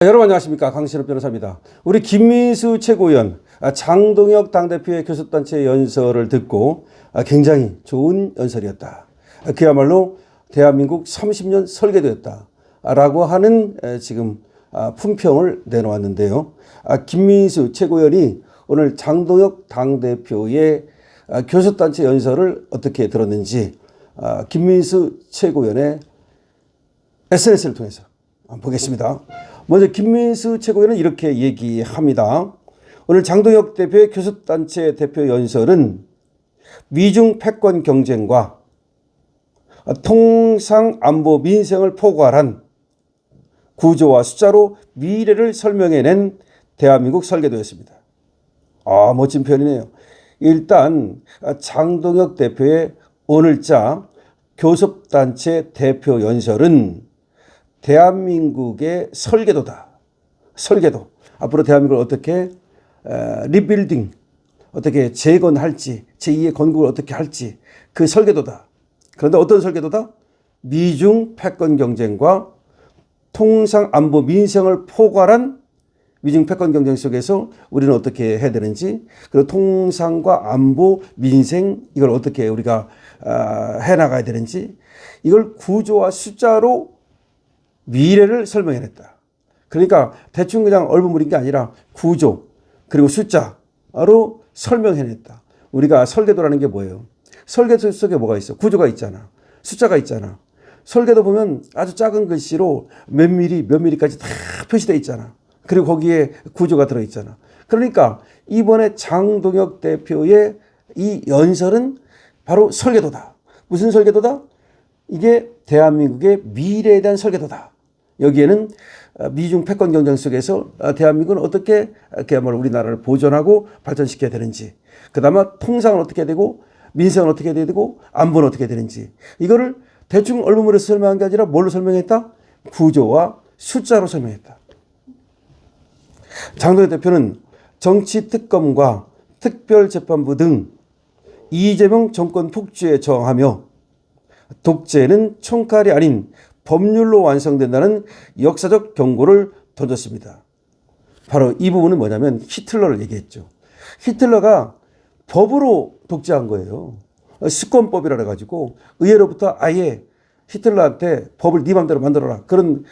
여러분 안녕하십니까, 강신업 변호사입니다. 우리 김민수 최고위원 장동혁 당대표의 교섭단체 연설을 듣고 굉장히 좋은 연설이었다, 그야말로 대한민국 30년 설계도였다 라고 하는 지금 품평을 내놓았는데요. 김민수 최고위원이 오늘 장동혁 당대표의 교섭단체 연설을 어떻게 들었는지 김민수 최고위원의 SNS를 통해서 보겠습니다. 먼저 김민수 최고위원은 이렇게 얘기합니다. 오늘 장동혁 대표의 교섭단체 대표 연설은 미중 패권 경쟁과 통상 안보 민생을 포괄한 구조와 숫자로 미래를 설명해낸 대한민국 설계도였습니다. 멋진 표현이네요. 일단 장동혁 대표의 오늘자 교섭단체 대표 연설은 대한민국의 설계도다. 설계도. 앞으로 대한민국을 어떻게 리빌딩, 어떻게 재건할지, 제2의 건국을 어떻게 할지, 그 설계도다. 그런데 어떤 설계도다? 미중 패권 경쟁과 통상 안보 민생을 포괄한 미중 패권 경쟁 속에서 우리는 어떻게 해야 되는지, 그리고 통상과 안보 민생 이걸 어떻게 우리가 해나가야 되는지, 이걸 구조와 숫자로 미래를 설명해냈다. 그러니까 대충 그냥 얼버무린 게 아니라 구조 그리고 숫자로 설명해냈다. 우리가 설계도라는 게 뭐예요? 설계도 속에 뭐가 있어? 구조가 있잖아. 숫자가 있잖아. 설계도 보면 아주 작은 글씨로 몇 미리까지 다 표시되어 있잖아. 그리고 거기에 구조가 들어있잖아. 그러니까 이번에 장동혁 대표의 이 연설은 바로 설계도다. 무슨 설계도다? 이게 대한민국의 미래에 대한 설계도다. 여기에는 미중 패권 경쟁 속에서 대한민국은 어떻게 그야말로 우리나라를 보존하고 발전시켜야 되는지, 그 다음에 통상은 어떻게 해야 되고 민생은 어떻게 해야 되고 안보는 어떻게 해야 되는지, 이거를 대충 얼버무려서 설명한 게 아니라 뭘로 설명했다? 구조와 숫자로 설명했다. 장동혁 대표는 정치특검과 특별재판부 등 이재명 정권 폭주에 저항하며 독재는 총칼이 아닌 법률로 완성된다는 역사적 경고를 던졌습니다. 바로 이 부분은 뭐냐면 히틀러를 얘기했죠. 히틀러가 법으로 독재한 거예요. 수권법이라 해가지고 의회로부터 아예 히틀러한테 법을 네 맘대로 만들어라, 그런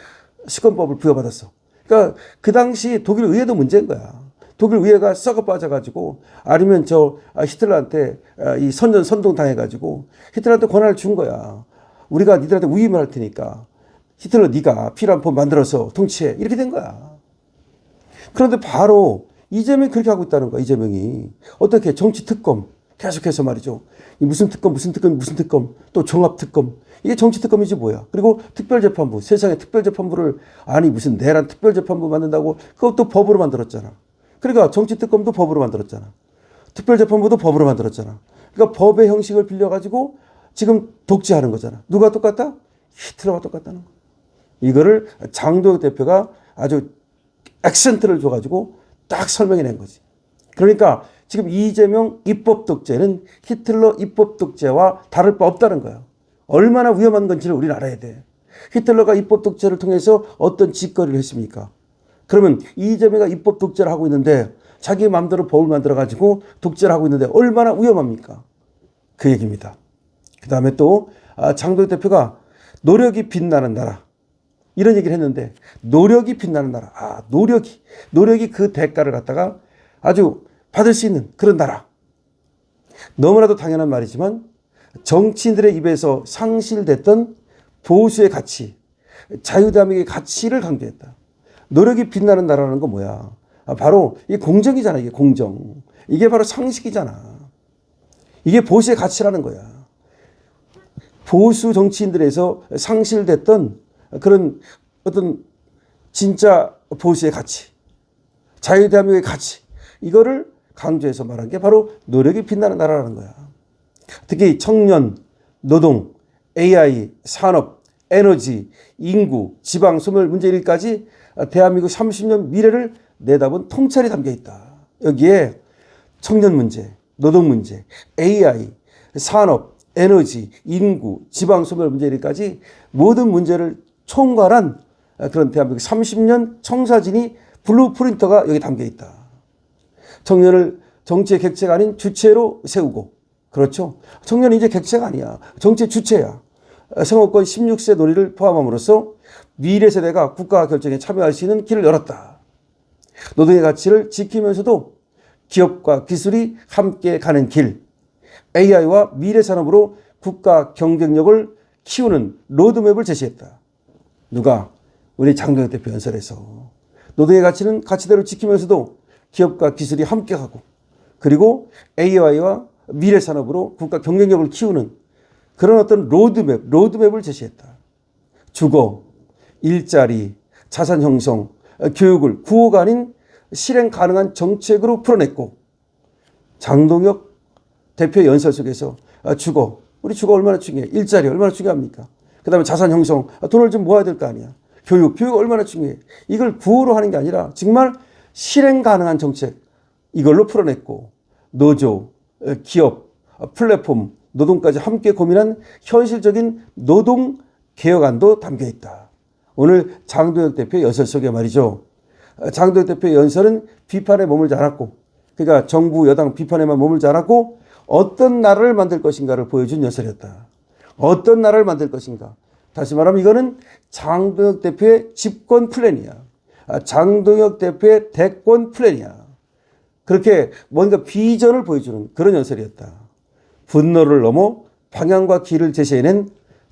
수권법을 부여받았어. 그러니까 그 당시 독일 의회도 문제인 거야. 독일 의회가 썩어 빠져가지고, 아니면 히틀러한테 이 선동 당해가지고 히틀러한테 권한을 준 거야. 우리가 니들한테 위임을 할 테니까 히틀러 네가 필요한 법 만들어서 통치해, 이렇게 된 거야. 그런데 바로 이재명이 그렇게 하고 있다는 거야. 이재명이 어떻게 정치특검 계속해서 말이죠. 무슨 특검 또 종합특검, 이게 정치특검이지 뭐야. 그리고 특별재판부, 세상에 특별재판부를, 아니 무슨 내란 특별재판부 만든다고 그것도 법으로 만들었잖아. 그러니까 정치특검도 법으로 만들었잖아. 특별재판부도 법으로 만들었잖아. 그러니까 법의 형식을 빌려가지고 지금 독재하는 거잖아. 누가 똑같다? 히틀러가 똑같다는 거야. 이거를 장동혁 대표가 아주 액센트를 줘가지고 딱 설명해낸 거지. 그러니까 지금 이재명 입법 독재는 히틀러 입법 독재와 다를 바 없다는 거야. 얼마나 위험한 건지를 우리는 알아야 돼. 히틀러가 입법 독재를 통해서 어떤 짓거리를 했습니까? 그러면 이재명이 입법 독재를 하고 있는데, 자기 마음대로 법을 만들어가지고 독재를 하고 있는데 얼마나 위험합니까? 그 얘기입니다. 그 다음에 또 장동혁 대표가 노력이 빛나는 나라, 이런 얘기를 했는데, 노력이 빛나는 나라, 노력이 그 대가를 갖다가 아주 받을 수 있는 그런 나라. 너무나도 당연한 말이지만 정치인들의 입에서 상실됐던 보수의 가치, 자유대한민국의 가치를 강조했다. 노력이 빛나는 나라라는 건 뭐야? 바로 이 공정이잖아. 이게 공정. 이게 바로 상식이잖아. 이게 보수의 가치라는 거야. 보수 정치인들에서 상실됐던 그런 어떤 진짜 보수의 가치, 자유대한민국의 가치, 이거를 강조해서 말한 게 바로 노력이 빛나는 나라라는 거야. 특히 청년, 노동, AI, 산업, 에너지, 인구, 지방 소멸 문제 일까지 대한민국 30년 미래를 내다본 통찰이 담겨 있다. 여기에 청년 문제, 노동 문제, AI, 산업, 에너지, 인구, 지방 소멸 문제까지 모든 문제를 총괄한 그런 대한민국 30년 청사진이 블루프린터가 여기 담겨 있다. 청년을 정치의 객체가 아닌 주체로 세우고, 그렇죠. 청년이 이제 객체가 아니야. 정치의 주체야. 선거권 16세 논의를 포함함으로써 미래 세대가 국가 결정에 참여할 수 있는 길을 열었다. 노동의 가치를 지키면서도 기업과 기술이 함께 가는 길, AI와 미래 산업으로 국가 경쟁력을 키우는 로드맵을 제시했다. 누가? 우리 장동혁 대표 연설에서. 노동의 가치는 가치대로 지키면서도 기업과 기술이 함께 가고, 그리고 AI와 미래 산업으로 국가 경쟁력을 키우는 그런 어떤 로드맵을 제시했다. 주거, 일자리, 자산 형성, 교육을 구호가 아닌 실행 가능한 정책으로 풀어냈고, 장동혁 대표 연설 속에서 주거, 우리 주거 얼마나 중요해. 일자리 얼마나 중요합니까? 그 다음에 자산 형성, 돈을 좀 모아야 될 거 아니야. 교육 얼마나 중요해. 이걸 구호로 하는 게 아니라 정말 실행 가능한 정책, 이걸로 풀어냈고, 노조, 기업, 플랫폼, 노동까지 함께 고민한 현실적인 노동 개혁안도 담겨 있다. 오늘 장동혁 대표의 연설 속에 말이죠. 장동혁 대표의 연설은 비판에 머물지 않았고, 그러니까 정부 여당 비판에만 머물지 않았고, 어떤 나라를 만들 것인가를 보여준 연설이었다. 어떤 나라를 만들 것인가. 다시 말하면 이거는 장동혁 대표의 집권 플랜이야. 장동혁 대표의 대권 플랜이야. 그렇게 뭔가 비전을 보여주는 그런 연설이었다. 분노를 넘어 방향과 길을 제시해낸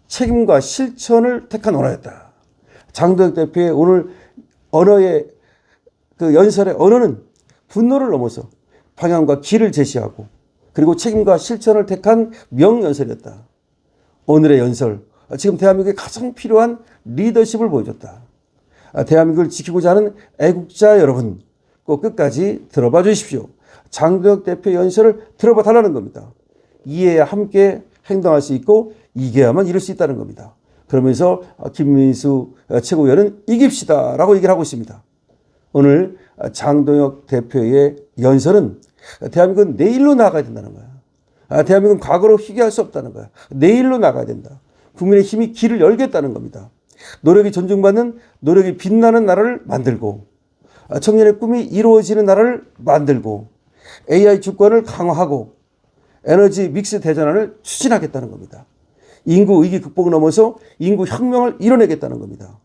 책임과 실천을 택한 언어였다. 장동혁 대표의 오늘 언어의 그 연설의 언어는 분노를 넘어서 방향과 길을 제시하고, 그리고 책임과 실천을 택한 명연설이었다. 오늘의 연설, 지금 대한민국에 가장 필요한 리더십을 보여줬다. 대한민국을 지키고자 하는 애국자 여러분, 꼭 끝까지 들어봐 주십시오. 장동혁 대표 연설을 들어봐 달라는 겁니다. 이해야 함께 행동할 수 있고, 이겨야만 이룰 수 있다는 겁니다. 그러면서 김민수 최고위원은 이깁시다 라고 얘기를 하고 있습니다. 오늘 장동혁 대표의 연설은 대한민국은 내일로 나가야 된다는 거야. 대한민국은 과거로 희귀할 수 없다는 거야. 내일로 나가야 된다. 국민의 힘이 길을 열겠다는 겁니다. 노력이 존중받는, 노력이 빛나는 나라를 만들고, 청년의 꿈이 이루어지는 나라를 만들고, AI 주권을 강화하고, 에너지 믹스 대전환을 추진하겠다는 겁니다. 인구 위기 극복을 넘어서 인구 혁명을 이뤄내겠다는 겁니다.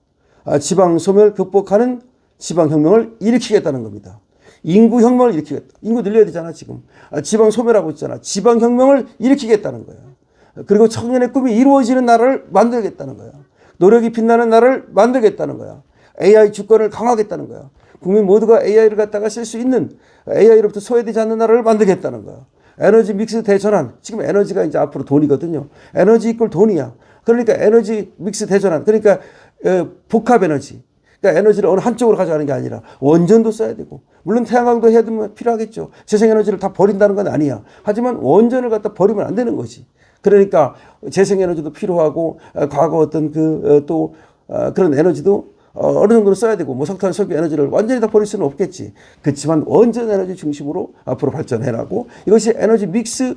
지방 소멸 극복하는 지방 혁명을 일으키겠다는 겁니다. 인구 혁명을 일으키겠다. 인구 늘려야 되잖아 지금. 지방 소멸하고 있잖아. 지방 혁명을 일으키겠다는 거예요. 그리고 청년의 꿈이 이루어지는 나라를 만들겠다는 거야. 노력이 빛나는 나라를 만들겠다는 거야. AI 주권을 강화하겠다는 거야. 국민 모두가 AI를 갖다가 쓸 수 있는, AI로부터 소외되지 않는 나라를 만들겠다는 거야. 에너지 믹스 대전환. 지금 에너지가 이제 앞으로 돈이거든요. 에너지 이꼴 돈이야. 그러니까 에너지 믹스 대전환. 그러니까 복합 에너지. 그러니까 에너지를 어느 한쪽으로 가져가는 게 아니라 원전도 써야 되고, 물론 태양광도 해야 되면 필요하겠죠. 재생에너지를 다 버린다는 건 아니야. 하지만 원전을 갖다 버리면 안 되는 거지. 그러니까 재생에너지도 필요하고, 과거 어떤 그런 에너지도 어느 정도는 써야 되고, 뭐 석탄, 석유 에너지를 완전히 다 버릴 수는 없겠지. 그렇지만 원전 에너지 중심으로 앞으로 발전해나고, 이것이 에너지 믹스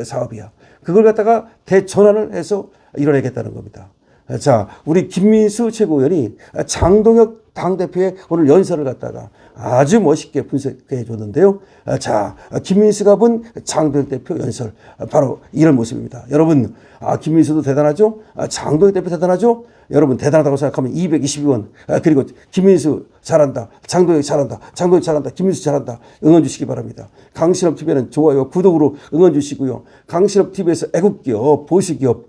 사업이야. 그걸 갖다가 대전환을 해서 이뤄내겠다는 겁니다. 자, 우리 김민수 최고위원이 장동혁 당대표의 오늘 연설을 갖다가 아주 멋있게 분석해 줬는데요. 자, 김민수가 본 장동혁 대표 연설, 바로 이런 모습입니다. 여러분, 김민수도 대단하죠? 장동혁 대표 대단하죠? 여러분 대단하다고 생각하면 222원, 그리고 김민수 잘한다, 장동혁 잘한다, 장동혁 잘한다, 김민수 잘한다, 응원 주시기 바랍니다. 강신업TV에는 좋아요, 구독으로 응원 주시고요. 강신업TV에서 애국기업, 보수기업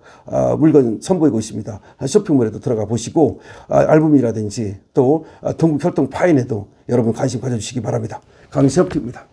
물건 선보이고 있습니다. 쇼핑몰에도 들어가 보시고, 앨범이라든지 또 동국혈통 파인에도 여러분 관심 가져주시기 바랍니다. 강신업TV입니다.